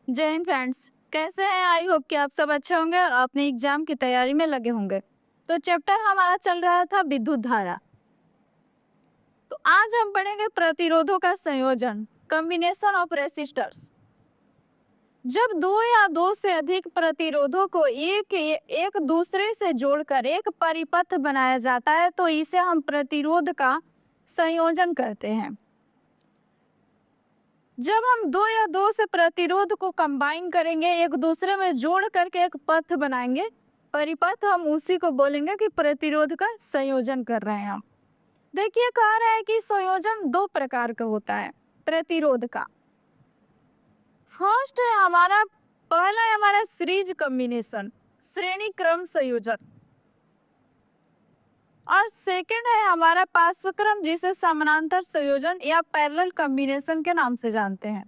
जय हिंद फ्रेंड्स, कैसे हैं? आई होप कि आप सब अच्छे होंगे और अपने एग्जाम की तैयारी में लगे होंगे। तो चैप्टर हमारा चल रहा था विद्युत धारा। तो आज हम पढ़ेंगे प्रतिरोधों का संयोजन, कॉम्बिनेशन ऑफ रेसिस्टर्स। जब दो या दो से अधिक प्रतिरोधों को एक दूसरे से जोड़कर एक परिपथ बनाया जाता है तो इसे हम प्रतिरोध का संयोजन कहते हैं। जब हम दो या दो से प्रतिरोध को कंबाइन करेंगे, एक दूसरे में जोड़ करके एक पथ बनाएंगे, परिपथ, हम उसी को बोलेंगे कि प्रतिरोध का संयोजन कर रहे हैं हम। देखिए, कह रहा है कि संयोजन दो प्रकार का होता है प्रतिरोध का। फर्स्ट है हमारा, पहला है हमारा सीरीज कॉम्बिनेशन, श्रेणी क्रम संयोजन, और सेकंड है हमारा पार्श्वक्रम, जिसे समानांतर संयोजन या पैरेलल कॉम्बिनेशन के नाम से जानते हैं।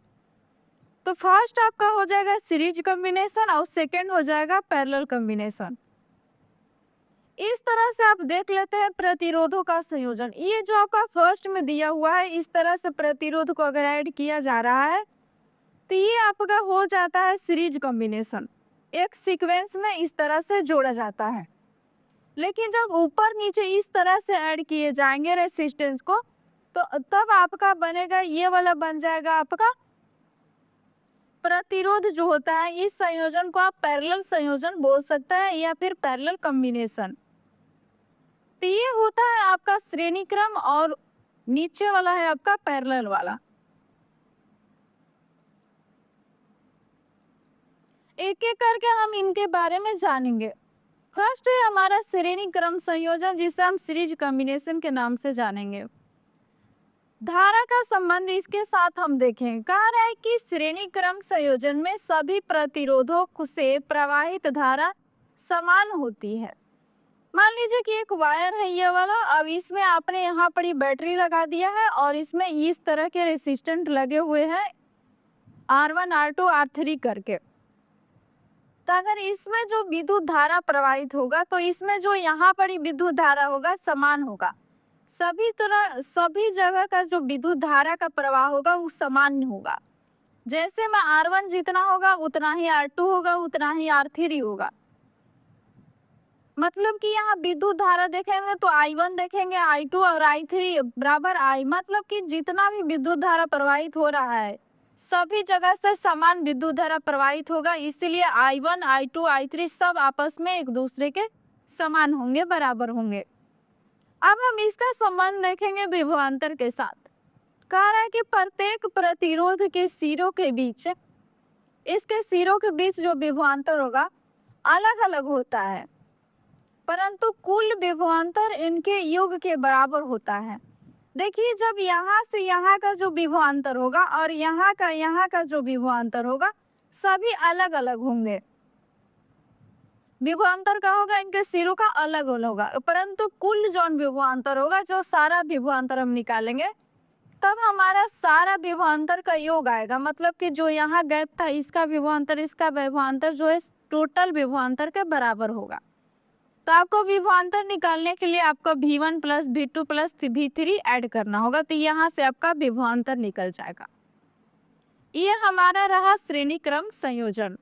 तो फर्स्ट आपका हो जाएगा सीरीज कॉम्बिनेशन और सेकंड हो जाएगा पैरेलल कॉम्बिनेशन। इस तरह से आप देख लेते हैं प्रतिरोधों का संयोजन। ये जो आपका फर्स्ट में दिया हुआ है, इस तरह से प्रतिरोध को अगर ऐड किया जा रहा है तो ये आपका हो जाता है सीरीज कॉम्बिनेशन। एक सीक्वेंस में इस तरह से जोड़ा जाता है। लेकिन जब ऊपर नीचे इस तरह से ऐड किए जाएंगे रेसिस्टेंस को, तो तब आपका बनेगा, ये वाला बन जाएगा आपका प्रतिरोध जो होता है। इस संयोजन को आप पैरेलल संयोजन बोल सकते हैं या फिर पैरेलल कॉम्बिनेशन। तो ये होता है आपका श्रेणी क्रम और नीचे वाला है आपका पैरेलल वाला। एक एक करके हम इनके बारे में जानेंगे। फर्स्ट है हमारा श्रेणी क्रम संयोजन, जिसे हम सीरीज कॉम्बिनेशन के नाम से जानेंगे। धारा का संबंध इसके साथ हम देखें। कह रहा है कि श्रेणी क्रम संयोजन में सभी प्रतिरोधों से प्रवाहित धारा समान होती है। मान लीजिए कि एक वायर है ये वाला, अब इसमें आपने यहाँ पर ही बैटरी लगा दिया है और इसमें इस तरह के रेसिस्टेंट लगे हुए हैं R1 R2 R3 करके। तो अगर इसमें जो विद्युत धारा प्रवाहित होगा तो इसमें जो यहाँ पर ही विद्युत धारा होगा समान होगा। सभी जगह का जो विद्युत धारा का प्रवाह होगा वो समान होगा। जैसे में R1 जितना होगा उतना ही R2 होगा, उतना ही R3 होगा। मतलब कि यहाँ विद्युत धारा देखेंगे तो I1 देखेंगे, I2 और I3 बराबर I, मतलब कि जितना भी विद्युत धारा प्रवाहित हो रहा है सभी जगह से समान विद्युत धारा प्रवाहित होगा। इसीलिए I1 I2 I3 सब आपस में एक दूसरे के समान होंगे, बराबर होंगे। अब हम इसका संबंध देखेंगे विभवांतर के साथ। कह रहा है कि प्रत्येक प्रतिरोध के सिरों के बीच, इसके सिरों के बीच जो विभवांतर होगा अलग अलग होता है, परंतु कुल विभवांतर इनके योग के बराबर होता है। देखिए, जब यहाँ से यहाँ का जो विभवांतर होगा और यहाँ का जो विभवांतर होगा सभी अलग अलग होंगे। विभवांतर का होगा इनके सिरों का अलग अलग होगा, परंतु कुल जो विभवांतर होगा, जो सारा विभवांतर हम निकालेंगे तब हमारा सारा विभवांतर का योग आएगा। मतलब कि जो यहाँ गैप था इसका विभवांतर, इसका विभवांतर जो है टोटल विभवांतर के बराबर होगा। तो आपको विभवांतर निकालने के लिए आपको V1 plus V2 plus V3 add करना होगा। तो यहाँ से आपका विभवांतर निकल जाएगा। ये हमारा रहा श्रेणी क्रम संयोजन।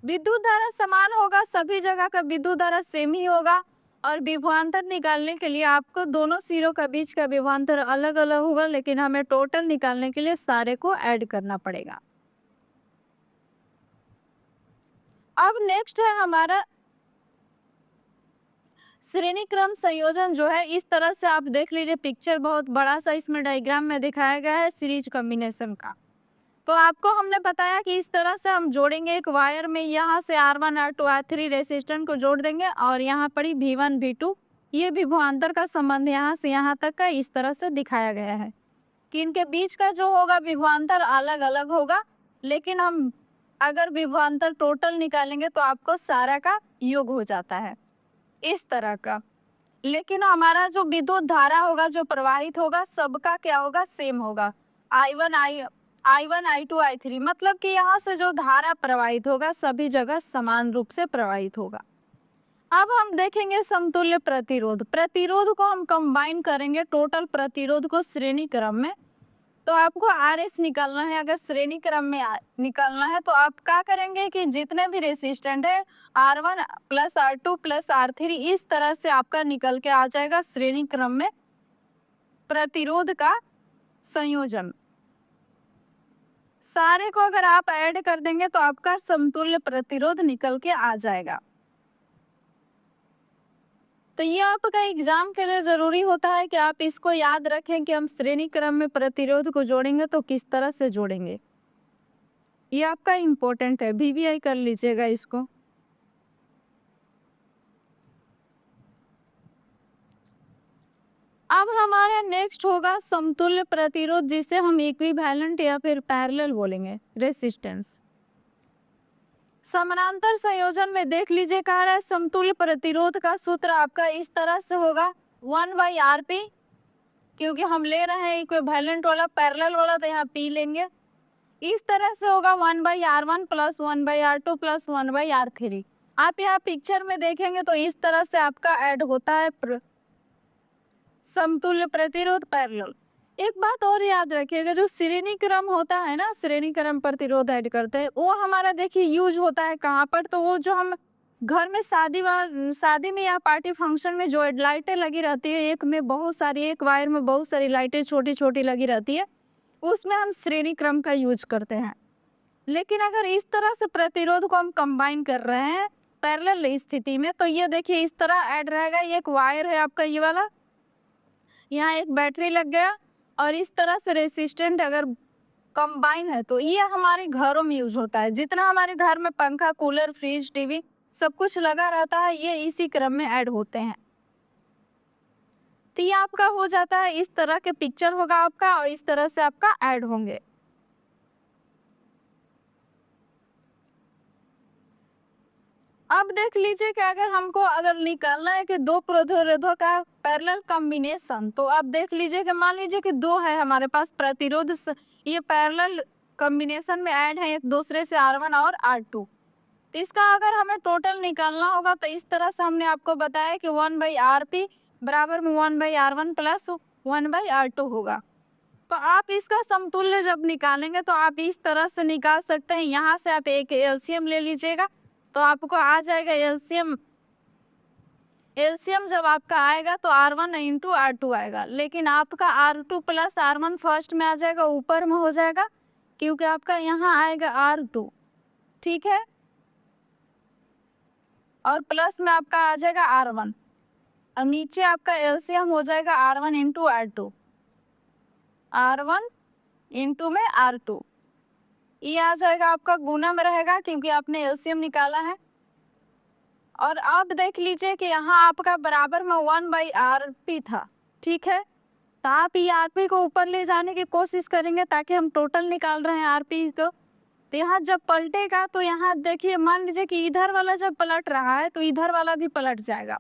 विद्युत धारा समान होगा, सभी जगह का विद्युत धारा सेम ही होगा, और विभवांतर निकालने के लिए आपको दोनों सिरों का बीच का विभवांतर अलग अलग होगा, लेकिन हमें टोटल निकालने के लिए सारे को ऐड करना पड़ेगा। अब नेक्स्ट है हमारा श्रेणी क्रम संयोजन, जो है इस तरह से आप देख लीजिए। पिक्चर बहुत बड़ा सा इसमें डायग्राम में दिखाया गया है सीरीज कॉम्बिनेशन का। तो आपको हमने बताया कि इस तरह से हम जोड़ेंगे एक वायर में, यहाँ से R1 R2 R3 रेसिस्टेंट को जोड़ देंगे और यहाँ पर ही V1 V2, ये विभवांतर का संबंध यहाँ से यहाँ तक का इस तरह से दिखाया गया है कि इनके बीच का जो होगा विभवांतर अलग अलग होगा, लेकिन हम अगर विभवांतर टोटल निकालेंगे तो आपको सारा का योग हो जाता है इस तरह का। लेकिन हमारा जो विद्युत धारा होगा जो प्रवाहित होगा सबका क्या होगा, सेम होगा। I1 I2 I3, मतलब कि यहाँ से जो धारा प्रवाहित होगा सभी जगह समान रूप से प्रवाहित होगा। अब हम देखेंगे समतुल्य प्रतिरोध। प्रतिरोध को हम कंबाइन करेंगे, टोटल प्रतिरोध को श्रेणी क्रम में, तो आपको आर एस निकालना है। अगर श्रेणी क्रम में निकालना है तो आप क्या करेंगे कि जितने भी रेसिस्टेंट है R1 plus R2 plus R3 इस तरह से आपका निकल के आ जाएगा श्रेणी क्रम में प्रतिरोध का संयोजन। सारे को अगर आप ऐड कर देंगे तो आपका समतुल्य प्रतिरोध निकल के आ जाएगा। तो ये आपका एग्जाम के लिए जरूरी होता है कि आप इसको याद रखें कि हम श्रेणी क्रम में प्रतिरोध को जोड़ेंगे तो किस तरह से जोड़ेंगे। ये आपका इम्पोर्टेंट है, VVI कर लीजिएगा इसको। अब हमारा नेक्स्ट होगा समतुल्य प्रतिरोध, जिसे हम इक्विवेलेंट या फिर पैरेलल बोलेंगे रेसिस्टेंस। समानांतर संयोजन में देख लीजिए कह रहा है समतुल्य प्रतिरोध का सूत्र आपका इस तरह से होगा 1/Rp, क्योंकि हम ले रहे हैं इक्विवेलेंट वाला, पैरेलल वाला तो यहाँ P लेंगे। इस तरह से होगा 1/R1 plus 1/R2 plus 1/R3। आप यहाँ पिक्चर में देखेंगे तो इस तरह से आपका ऐड होता है समतुल्य प्रतिरोध पैरेलल। एक बात और याद रखिएगा, जो श्रेणी क्रम होता है ना, श्रेणी क्रम प्रतिरोध ऐड करते हैं, वो हमारा देखिए यूज होता है कहाँ पर, तो वो जो हम घर में शादी में या पार्टी फंक्शन में जो लाइटें लगी रहती है, एक में बहुत सारी, एक वायर में बहुत सारी लाइटें छोटी छोटी लगी रहती है, उसमें हम श्रेणी क्रम का यूज करते हैं। लेकिन अगर इस तरह से प्रतिरोध को हम कंबाइन कर रहे हैं पैरेलल स्थिति में, तो ये देखिए इस तरह ऐड रहेगा। ये एक वायर है आपका ये वाला, यहाँ एक बैटरी लग गया, और इस तरह से रेसिस्टेंट अगर कंबाइन है तो ये हमारे घरों में यूज होता है। जितना हमारे घर में पंखा, कूलर, फ्रिज, टीवी सब कुछ लगा रहता है, ये इसी क्रम में ऐड होते हैं। तो ये आपका हो जाता है, इस तरह के पिक्चर होगा आपका, और इस तरह से आपका ऐड होंगे। अब देख लीजिए कि अगर निकालना है कि दो प्रतिरोधों का पैरेलल कॉम्बिनेशन, तो आप देख लीजिए कि मान लीजिए कि दो है हमारे पास प्रतिरोध, ये पैरेलल कॉम्बिनेशन में ऐड है एक दूसरे से R1 और R2। तो इसका अगर हमें टोटल निकालना होगा तो इस तरह से हमने आपको बताया कि 1/Rp बराबर में 1/R1 प्लस 1/R2 होगा। तो आप इसका समतुल्य जब निकालेंगे तो आप इस तरह से निकाल सकते हैं। यहाँ से आप एक एलसीएम ले लीजिएगा तो आपको आ जाएगा एलसीएम जब आपका आएगा तो R1 इंटू R2 आएगा, लेकिन आपका R2 प्लस R1 फर्स्ट में आ जाएगा, ऊपर में हो जाएगा, क्योंकि आपका यहाँ आएगा R2, ठीक है, और प्लस में आपका आ जाएगा R1, और नीचे आपका एलसीएम हो जाएगा R1 into R2, R1 into में R2, ये आ जाएगा आपका गुना में रहेगा क्योंकि आपने एलसीएम निकाला है। और अब देख लीजिए कि यहाँ आपका बराबर में 1/Rp था, ठीक है, तो आप ये Rp को ऊपर ले जाने की कोशिश करेंगे ताकि हम टोटल निकाल रहे हैं Rp को। तो यहाँ जब पलटेगा तो यहाँ देखिए, मान लीजिए कि इधर वाला जब पलट रहा है तो इधर वाला भी पलट जाएगा।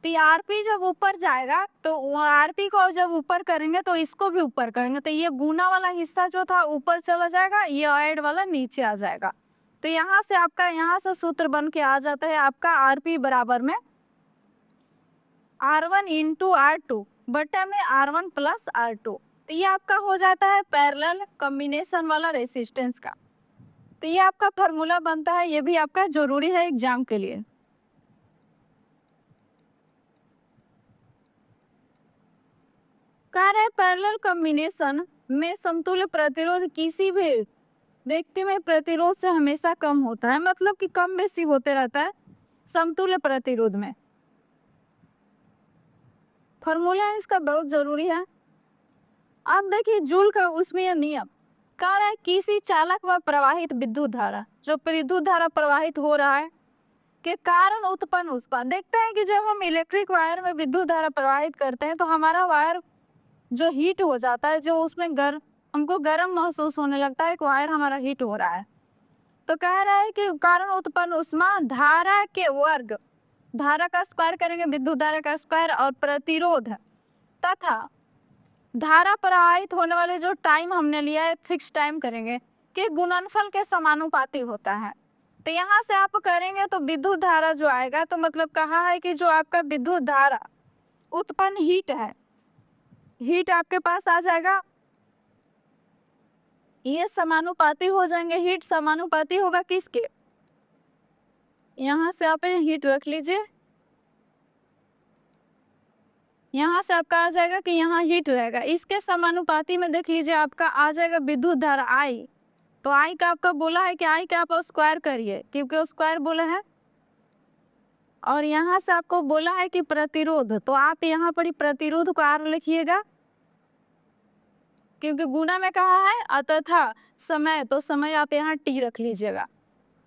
तो ये Rp जब ऊपर जाएगा तो Rp को जब ऊपर करेंगे तो इसको भी ऊपर करेंगे, तो ये गुना वाला हिस्सा जो था ऊपर चला जाएगा, ये ऐड वाला नीचे आ जाएगा। तो यहाँ से आपका यहाँ से सूत्र बन के आ जाता है आपका Rp बराबर में R1 इंटू R2 बटा में R1 प्लस R2। तो ये आपका हो जाता है पैरेलल कॉम्बिनेशन वाला रेसिस्टेंस का। तो ये आपका फॉर्मूला बनता है, ये भी आपका जरूरी है एग्जाम के लिए। कह रहे हैं पैरेलल कॉम्बिनेशन में समतुल्य प्रतिरोध किसी भी व्यक्ति में प्रतिरोध से हमेशा कम होता है, मतलब कि कम बेसी होते रहता है समतुल्य प्रतिरोध में। फॉर्मूला इसका बहुत जरूरी है। अब देखिए जूल का उसमें यह नियम कह रहा है किसी चालक व प्रवाहित विद्युत धारा, जो विद्युत धारा प्रवाहित हो रहा है के कारण उत्पन्न उत्पाद। देखते हैं कि जब हम इलेक्ट्रिक वायर में विद्युत धारा प्रवाहित करते हैं तो हमारा वायर जो हीट हो जाता है, जो उसमें हमको गर्म महसूस होने लगता है कि वायर हमारा हीट हो रहा है। तो कह रहा है कि कारण उत्पन्न उष्मा धारा के वर्ग, धारा का स्क्वायर करेंगे विद्युत धारा का स्क्वायर, और प्रतिरोध तथा धारा प्रवाहित होने वाले जो टाइम हमने लिया है फिक्स टाइम करेंगे कि गुणनफल के समानुपाती होता है। तो यहाँ से आप करेंगे तो विद्युत धारा जो आएगा, तो मतलब कहा है कि जो आपका विद्युत धारा उत्पन्न हीट है, हीट आपके पास आ जाएगा ये समानुपाती हो जाएंगे। हीट समानुपाती होगा किसके, यहाँ से आप हीट रख लीजिए, यहाँ से आपका आ जाएगा कि यहाँ हीट रहेगा। इसके समानुपाती में देख लीजिए आपका आ जाएगा विद्युत धारा आई। तो आई का आपका बोला है कि आई का आप स्क्वायर करिए, क्योंकि स्क्वायर बोला है। और यहाँ से आपको बोला है कि प्रतिरोध, तो आप यहाँ पर प्रतिरोध को आर लिखिएगा, क्योंकि गुणा में कहा है अतः समय, तो समय आप यहाँ टी रख लीजिएगा।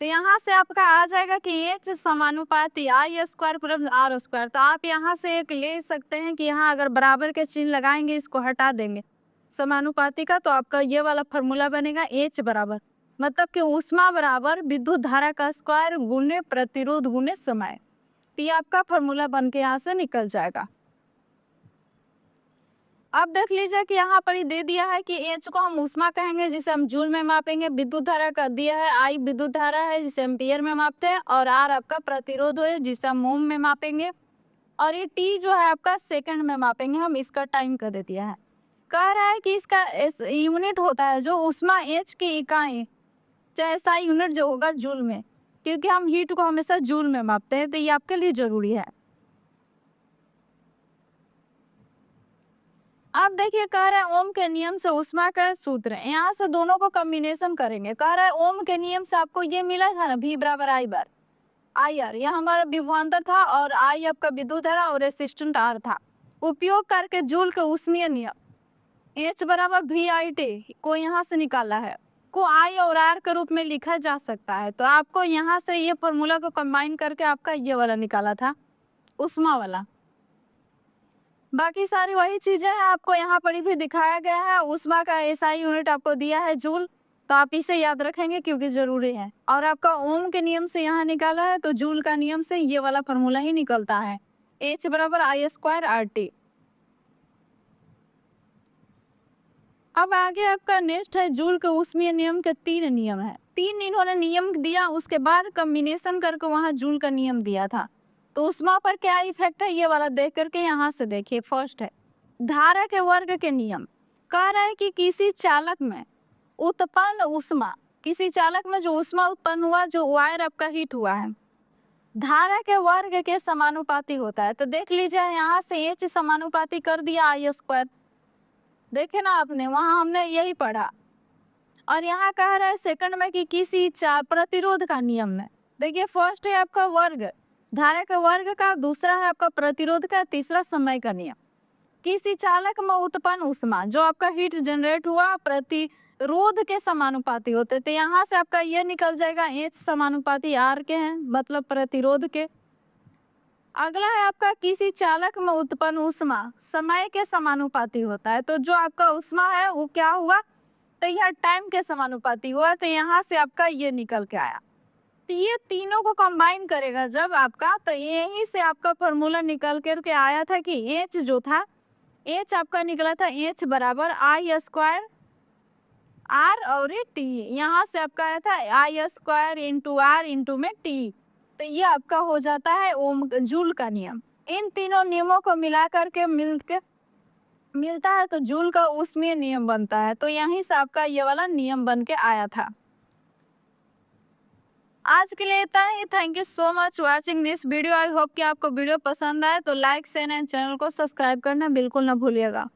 तो यहाँ से आपका आ जाएगा कि एच समानुपाती आई स्क्वायर प्लस आर स्क्वायर। तो आप यहाँ से एक ले सकते हैं कि यहाँ अगर बराबर के चिन्ह लगाएंगे, इसको हटा देंगे समानुपाती का, तो आपका ये वाला फॉर्मूला बनेगा एच बराबर, मतलब कि ऊष्मा बराबर विद्युत धारा का स्क्वायर गुणे प्रतिरोध गुणे समय। तो ये आपका फॉर्मूला बन के यहाँ से निकल जाएगा। अब देख लीजिए कि यहाँ पर ही दे दिया है कि एच को हम ऊष्मा कहेंगे, जिसे हम जूल में मापेंगे। विद्युत धारा का दिया है, आई विद्युत धारा है जिसे एम्पियर में मापते हैं, और आर आपका प्रतिरोध है जिसे हम ओम में मापेंगे, और ये टी जो है आपका सेकंड में मापेंगे। हम इसका टाइम कर दे दिया है। कह रहा है कि इसका यूनिट होता है जो ऊष्मा एच की इकाई, चाहे ऐसा यूनिट जो होगा जूल में, क्योंकि हम हीट को हमेशा जूल में मापते हैं, तो ये आपके लिए जरूरी है। अब देखिए कह रहा है ओम के नियम से ऊष्मा का सूत्र है। यहाँ से दोनों को कॉम्बिनेशन करेंगे। कह रहा है ओम के नियम से आपको ये मिला था ना, V बराबर आई बार आई आर, यह हमारा विभवांतर था, और आई आपका विद्युत धारा और रेसिस्टेंट आर था। उपयोग करके जूल के ऊष्मीय नियम H बराबर V आई टी को यहाँ से निकाला है, को आई और आर के रूप में लिखा जा सकता है। तो आपको यहाँ से ये फॉर्मूला को कंबाइन करके आपका ये वाला निकाला था, ऊष्मा वाला। बाकी सारी वही चीजें हैं, आपको यहाँ पर भी दिखाया गया है। ऊष्मा का एसआई यूनिट आपको दिया है जूल, तो आप इसे याद रखेंगे क्योंकि जरूरी है। और आपका ओम के नियम से यहाँ निकाला है, तो जूल का नियम से ये वाला फॉर्मूला ही निकलता है, H बराबर आई स्क्वायर आर टी। अब आगे आपका नेक्स्ट है जूल के ऊष्मीय नियम के 3 नियम है। 3 इन्होंने नियम दिया, उसके बाद कॉम्बिनेशन करके वहाँ जूल का नियम दिया था। तो ऊष्मा पर क्या इफेक्ट है ये वाला देख करके यहाँ से देखिए। फर्स्ट है धारा के वर्ग के नियम। कह रहा है कि किसी चालक में उत्पन्न ऊष्मा, किसी चालक में जो ऊष्मा उत्पन्न हुआ, जो वायर आपका हीट हुआ है, धारा के वर्ग के समानुपाती होता है। तो देख लीजिए यहाँ से एच समानुपाती कर दिया आई स्क्वायर, देखे ना आपने, वहाँ हमने यही पढ़ा। और यहाँ कह रहा है सेकंड में कि किसी प्रतिरोध का नियम में, देखिए फर्स्ट है आपका वर्ग, धारा के वर्ग का, दूसरा है आपका प्रतिरोध का, तीसरा समय का नियम। किसी चालक में उत्पन्न ऊष्मा जो आपका हीट जनरेट हुआ प्रतिरोध के समानुपाती होते, तो यहाँ से आपका ये निकल जाएगा एच समानुपाती आर के हैं, मतलब प्रतिरोध के। अगला है आपका किसी चालक में उत्पन्न ऊष्मा समय के समानुपाती होता है। तो जो आपका ऊष्मा है वो क्या हुआ, तो यह टाइम के समानुपाती हुआ, तो यहाँ से आपका ये निकल के आया। तो ये तीनों को कंबाइन करेगा जब आपका, तो यहीं से आपका फॉर्मूला निकल करके आया था कि एच जो था, एच आपका निकला था एच बराबर आई स्क्वायर आर और टी। यहाँ से आपका आया था आई स्क्वायर इंटू आर इंटू में टी। तो ये आपका हो जाता है ओम जूल का नियम। इन तीनों नियमों को मिला करके मिलता है तो जूल का ऊष्मीय नियम बनता है। तो यहीं से आपका ये वाला नियम बन के आया था। आज के लिए इतना ही। Thank you so much watching this video. I hope कि आपको वीडियो पसंद आए, तो लाइक शेयर एंड चैनल को सब्सक्राइब करना बिल्कुल ना भूलिएगा।